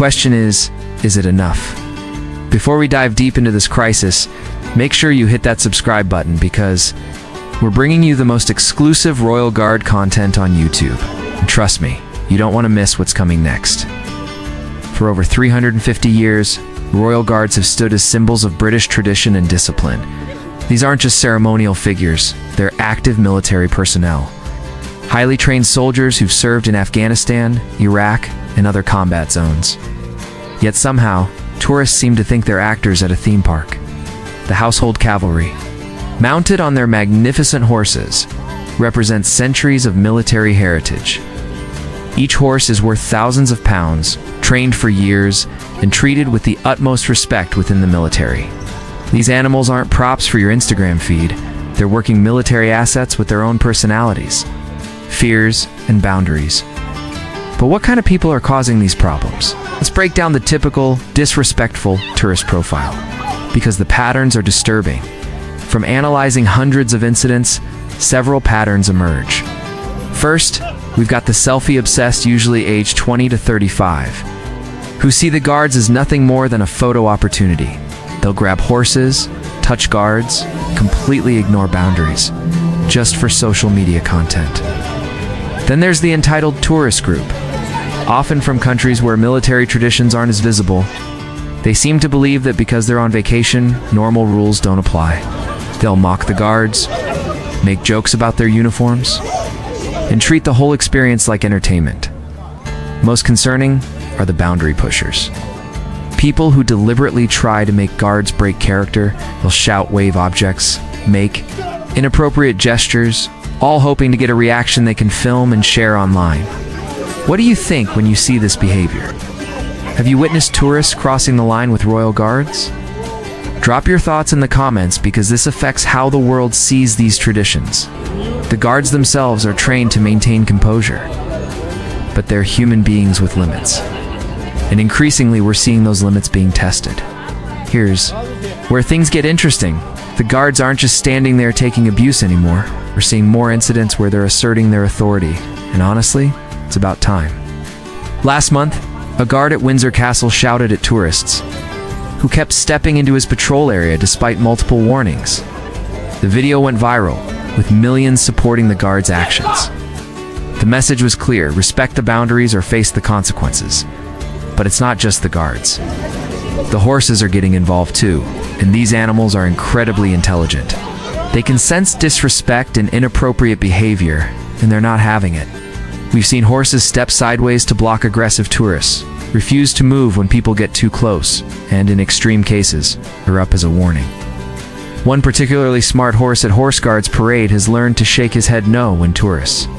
question is it enough? Before we dive deep into this crisis, make sure you hit that subscribe button because we're bringing you the most exclusive Royal Guard content on YouTube. And trust me, you don't want to miss what's coming next. For over 350 years, Royal Guards have stood as symbols of British tradition and discipline. These aren't just ceremonial figures, they're active military personnel. Highly trained soldiers who've served in Afghanistan, Iraq, and other combat zones. Yet somehow, tourists seem to think they're actors at a theme park. The household cavalry, mounted on their magnificent horses, represent centuries of military heritage. Each horse is worth thousands of pounds, trained for years, and treated with the utmost respect within the military. These animals aren't props for your Instagram feed. They're working military assets with their own personalities, fears, and boundaries. But what kind of people are causing these problems? Let's break down the typical, disrespectful tourist profile, because the patterns are disturbing. From analyzing hundreds of incidents, several patterns emerge. First, we've got the selfie-obsessed, usually aged 20 to 35, who see the guards as nothing more than a photo opportunity. They'll grab horses, touch guards, completely ignore boundaries, just for social media content. Then there's the entitled tourist group, often from countries where military traditions aren't as visible. They seem to believe that because they're on vacation, normal rules don't apply. They'll mock the guards, make jokes about their uniforms, and treat the whole experience like entertainment. Most concerning are the boundary pushers. People who deliberately try to make guards break character. They'll shout, wave objects, make inappropriate gestures, all hoping to get a reaction they can film and share online. What do you think when you see this behavior? Have you witnessed tourists crossing the line with Royal Guards? Drop your thoughts in the comments because this affects how the world sees these traditions. The guards themselves are trained to maintain composure, but they're human beings with limits. And increasingly, we're seeing those limits being tested. Here's where things get interesting. The guards aren't just standing there taking abuse anymore. We're seeing more incidents where they're asserting their authority. And honestly, it's about time. Last month, a guard at Windsor Castle shouted at tourists, who kept stepping into his patrol area despite multiple warnings. The video went viral, with millions supporting the guard's actions. The message was clear: respect the boundaries or face the consequences. But it's not just the guards. The horses are getting involved too, and these animals are incredibly intelligent. They can sense disrespect and inappropriate behavior, and they're not having it. We've seen horses step sideways to block aggressive tourists, refuse to move when people get too close, and in extreme cases, are up as a warning. One particularly smart horse at Horse Guards Parade has learned to shake his head no when tourists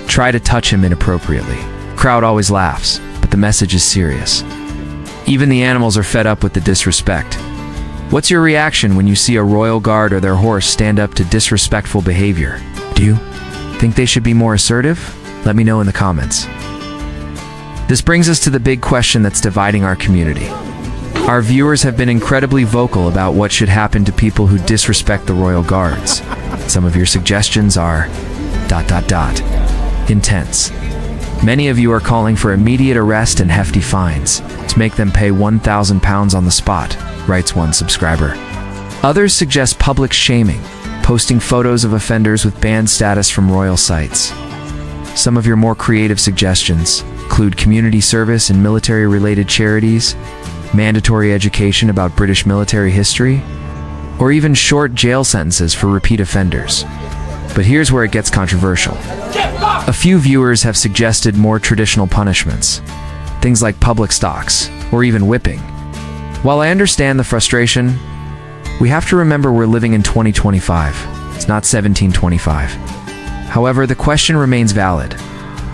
try to touch him inappropriately. The crowd always laughs, but the message is serious. Even the animals are fed up with the disrespect. What's your reaction when you see a Royal Guard or their horse stand up to disrespectful behavior? Do you think they should be more assertive? Let me know in the comments. This brings us to the big question that's dividing our community. Our viewers have been incredibly vocal about what should happen to people who disrespect the Royal Guards. Some of your suggestions are ... intense. Many of you are calling for immediate arrest and hefty fines to make them pay £1,000 on the spot, writes one subscriber. Others suggest public shaming, posting photos of offenders with banned status from royal sites. Some of your more creative suggestions include community service and military-related charities, mandatory education about British military history, or even short jail sentences for repeat offenders. But here's where it gets controversial. A few viewers have suggested more traditional punishments, things like public stocks, or even whipping. While I understand the frustration, we have to remember we're living in 2025. It's not 1725. However, the question remains valid.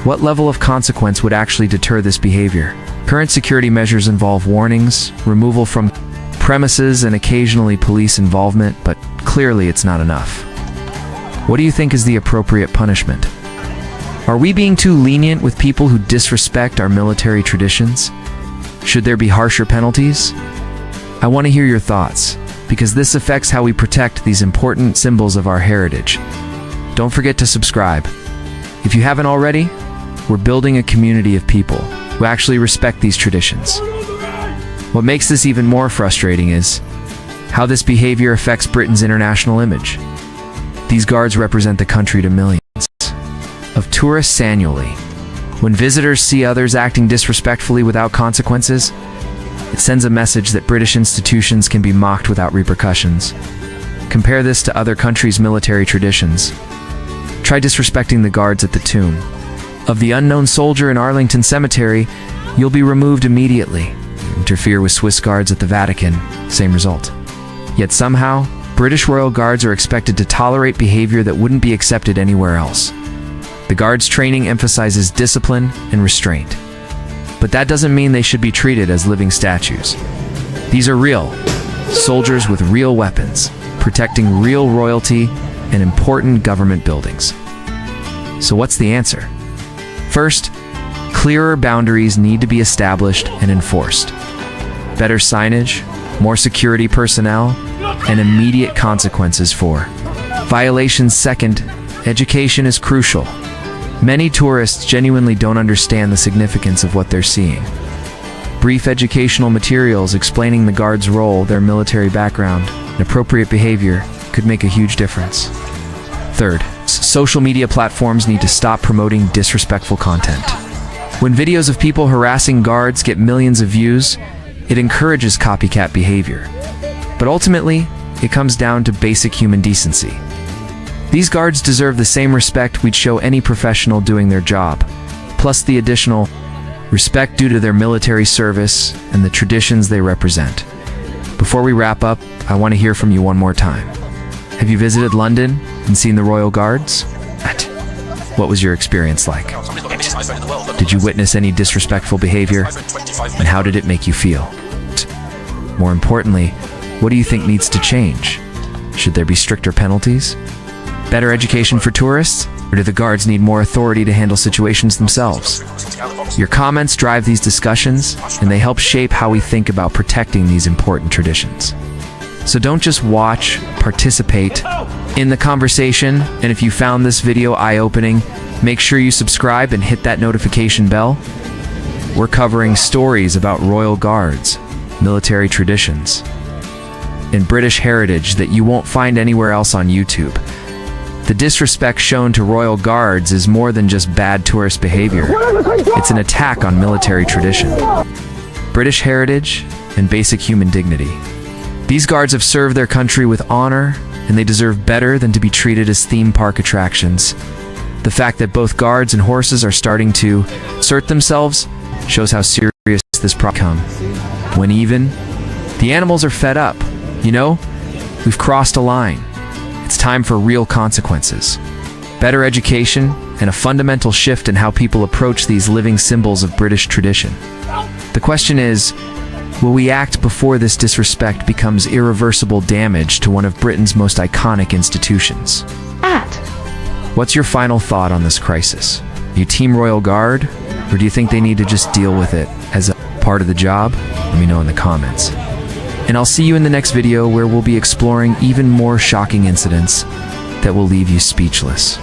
What level of consequence would actually deter this behavior? Current security measures involve warnings, removal from premises, and occasionally police involvement, but clearly it's not enough. What do you think is the appropriate punishment? Are we being too lenient with people who disrespect our military traditions? Should there be harsher penalties? I want to hear your thoughts, because this affects how we protect these important symbols of our heritage. Don't forget to subscribe. If you haven't already, we're building a community of people who actually respect these traditions. What makes this even more frustrating is how this behavior affects Britain's international image. These guards represent the country to millions of tourists annually. When visitors see others acting disrespectfully without consequences, it sends a message that British institutions can be mocked without repercussions. Compare this to other countries' military traditions. Try disrespecting the guards at the tomb of the unknown soldier in Arlington Cemetery, you'll be removed immediately. Interfere with Swiss guards at the Vatican, same result. Yet somehow, British royal guards are expected to tolerate behavior that wouldn't be accepted anywhere else. The guards' training emphasizes discipline and restraint. But that doesn't mean they should be treated as living statues. These are real soldiers with real weapons, protecting real royalty and important government buildings. So what's the answer? First, clearer boundaries need to be established and enforced. Better signage, more security personnel, and immediate consequences for violations. Second, education is crucial. Many tourists genuinely don't understand the significance of what they're seeing. Brief educational materials explaining the guards' role, their military background, and appropriate behavior could make a huge difference. Third, social media platforms need to stop promoting disrespectful content. When videos of people harassing guards get millions of views, it encourages copycat behavior. But ultimately, it comes down to basic human decency. These guards deserve the same respect we'd show any professional doing their job, plus the additional respect due to their military service and the traditions they represent. Before we wrap up, I want to hear from you one more time. Have you visited London and seen the Royal Guards? What was your experience like? Did you witness any disrespectful behavior? And how did it make you feel? More importantly, what do you think needs to change? Should there be stricter penalties? Better education for tourists? Or do the guards need more authority to handle situations themselves? Your comments drive these discussions, and they help shape how we think about protecting these important traditions. So don't just watch, participate in the conversation, and if you found this video eye-opening, make sure you subscribe and hit that notification bell. We're covering stories about royal guards, military traditions, and British heritage that you won't find anywhere else on YouTube. The disrespect shown to royal guards is more than just bad tourist behavior. It's an attack on military tradition, British heritage, and basic human dignity. These guards have served their country with honor, and they deserve better than to be treated as theme park attractions. The fact that both guards and horses are starting to assert themselves shows how serious this problem becomes. When even the animals are fed up, we've crossed a line. It's time for real consequences, better education, and a fundamental shift in how people approach these living symbols of British tradition. The question is, will we act before this disrespect becomes irreversible damage to one of Britain's most iconic institutions? What's your final thought on this crisis? Are you Team Royal Guard, or do you think they need to just deal with it as a part of the job? Let me know in the comments. And I'll see you in the next video where we'll be exploring even more shocking incidents that will leave you speechless.